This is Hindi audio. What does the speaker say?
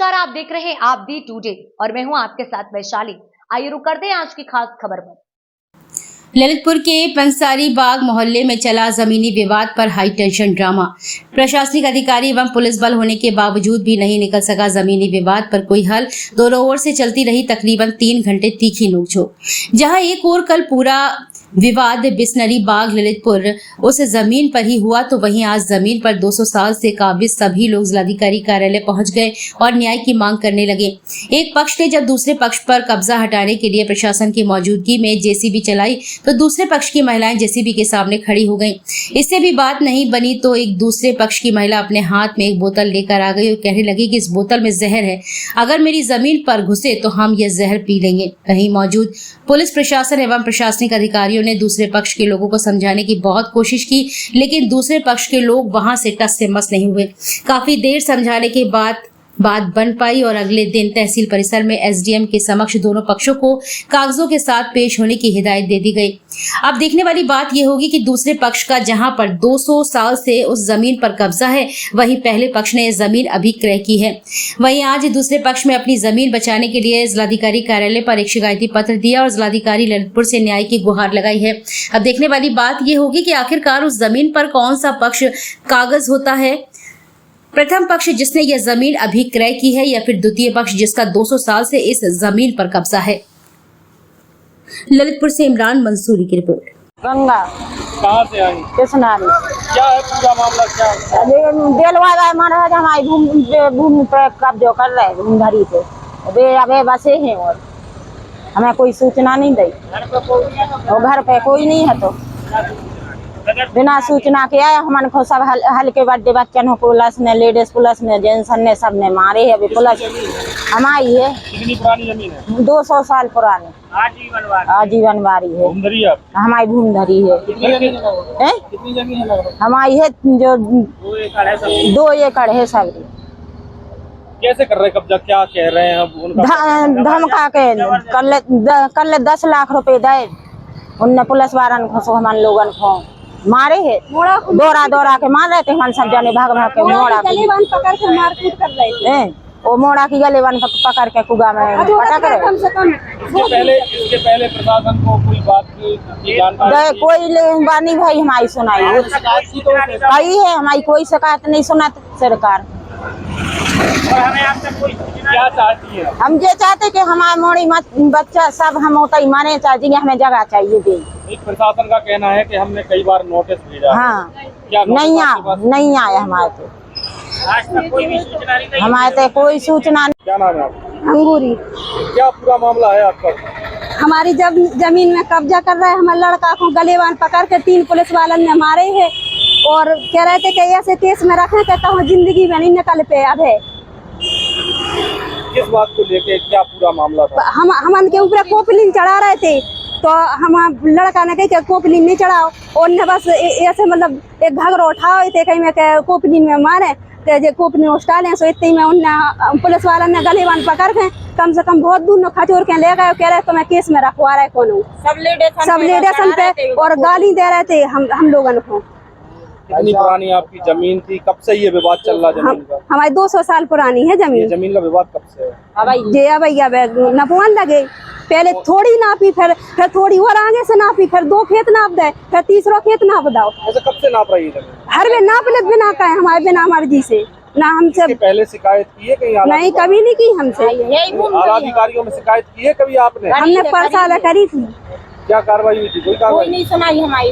नमस्कार, आप देख रहे हैं आप दी टुडे और मैं हूं आपके साथ वैशाली। आइए रुक करते हैं आज की खास खबर पर। ललितपुर के पंसारी बाग मोहल्ले में चला जमीनी विवाद पर हाई टेंशन ड्रामा। प्रशासनिक अधिकारी एवं पुलिस बल होने के बावजूद भी नहीं निकल सका जमीनी विवाद पर कोई हल। दोनों ओर से चलती रही तकरीबन 3 घंटे तीखी नोकझोंक। जहां एक ओर कल पूरा विवाद बिस्नरी बाग ललितपुर उस जमीन पर ही हुआ, तो वहीं आज जमीन पर 200 साल से काबिज सभी लोग जिलाधिकारी कार्यालय पहुंच गए और न्याय की मांग करने लगे। एक पक्ष ने जब दूसरे पक्ष पर कब्जा हटाने के लिए प्रशासन की मौजूदगी में जेसीबी चलाई, तो दूसरे पक्ष की महिलाएं जेसीबी के सामने खड़ी हो गईं। इससे भी बात नहीं बनी तो एक दूसरे पक्ष की महिला अपने हाथ में एक बोतल लेकर आ गई और कहने लगी कि इस बोतल में जहर है, अगर मेरी जमीन पर घुसे तो हम ये जहर पी लेंगे। वहीं मौजूद पुलिस प्रशासन एवं प्रशासनिक अधिकारियों ने दूसरे पक्ष के लोगों को समझाने की बहुत कोशिश की, लेकिन दूसरे पक्ष के लोग वहां से टस से मस नहीं हुए। काफी देर समझाने के बाद बात बन पाई और अगले दिन तहसील परिसर में एसडीएम के समक्ष दोनों पक्षों को कागजों के साथ पेश होने की हिदायत दे दी गई। अब देखने वाली बात यह होगी कि दूसरे पक्ष का जहां पर 200 साल से उस जमीन पर कब्जा है, वहीं पहले पक्ष ने जमीन अभी क्रय की है। वहीं आज दूसरे पक्ष में अपनी जमीन बचाने के लिए जिलाधिकारी कार्यालय पर एक शिकायती पत्र दिया और जिलाधिकारी ललितपुर से न्याय की गुहार लगाई है। अब देखने वाली बात यह होगी कि आखिरकार उस जमीन पर कौन सा पक्ष कागज होता है, प्रथम पक्ष जिसने यह जमीन अभी क्रय की है या फिर द्वितीय पक्ष जिसका 200 साल से इस जमीन पर कब्जा है। ललितपुर से इमरान मंसूरी की रिपोर्ट। गंगा कहाँ से आई? कृष्णारी। क्या है पूरा मामला, क्या है? देलवा महाराज हमारी भूमि पर कब्जा कर रहे हैं, भूमधरी पे अबे बसे हैं और हमें कोई सूचना नहीं दी। और घर पे कोई नहीं है, तो बिना सूचना के आया। हमारे को सब हल्के बड़े बच्चन पुलिस ने, लेडीज पुलिस ने, जेंट्स ने, सब ने मारे है। अभी पुलिस हमारी है। कितनी पुरानी जमीन है? 200 साल पुरानी आजीवन वारी है। हमारी भूमधरी है। कितनी जमीन है? हमारी है जो 2 एकड़ है सब। कैसे कर रहे कब्जा, क्या कह रहे हैं? धमका के कल 10 लाख रुपए दे उनने पुलिस वालन को, हमारे लोगन को मारे है। दौरा के मार रहे थे। हमारे सब जाने भाग के मोड़ा पकड़ के मारपीट कर रहे थे। वो मोड़ा की गलेवन पकड़ के कुगा में पटक रहे। इसके पहले प्रशासन को कोई बात की जानकारी? कोई बानी भाई हमारी सुनाई कही है, हमारी कोई शिकायत नहीं सुना सरकार। क्या चाहती है? हम ये चाहते कि हमारे मोड़ी बच्चा सब हम होता ही माने चाहिए, हमें जगह चाहिए दे। प्रशासन का कहना है कि हमने कई बार नोटिस भेजा। हाँ, क्या नहीं आया हमारे तो। आज तक कोई भी सूचना नहीं? हमारे तो कोई सूचना नहीं। क्या नाम है आपका? अंगूरी। क्या पूरा मामला है आपका? हमारी जब जमीन में कब्जा कर रहा है, हमारे लड़का को गलेवान पकड़ के 3 पुलिस वालन ने मारे हैं और कह रहे थे कि ऐसे केस में रखे, कहता हूँ जिंदगी में नहीं निकल पे। अब है किस बात को लेके, क्या पूरा मामला था? हम के ऊपर कोपलिन चढ़ा रहे थे, तो हम लड़का ने कहा कोपलिन नहीं चढ़ाओ, और ने बस ऐसे मतलब एक घगरो उठाओ थे कहीं में कोपलिन में मारे कोपलिन उठा लें। सो इतने में उनने पुलिस वाला ने गलेवान पकड़ के कम से कम बहुत दूर खचोर के ले गए। कह रहे तो मैं केस में रखवा रहे कौन सब लेडेसन पे और गाली दे रहे थे हम लोगों को। कितनी पुरानी आपकी जमीन थी? कब से ये विवाद चल रहा जमीन का? हमारी 200 साल पुरानी है जमीन। जमीन का विवाद कब से है? जे भैया नपवान लगे, पहले थोड़ी नापी, फिर थोड़ी और आगे से नापी, फिर 2 खेत नाप दे, फिर तीसरा खेत नाप दो। ऐसे कब से नाप रही है जमीन? हर वे नाप ले बिना कहे, हमारे बिना मर्जी से ना। हमसे पहले शिकायत की है कहीं? नहीं, कभी नहीं की हमसे। आला अधिकारियों में शिकायत की है कभी आपने? हमने परसाल करी थी। क्या कार्रवाई हुई थी? कोई कार्रवाई नहीं सुनाई हमारी।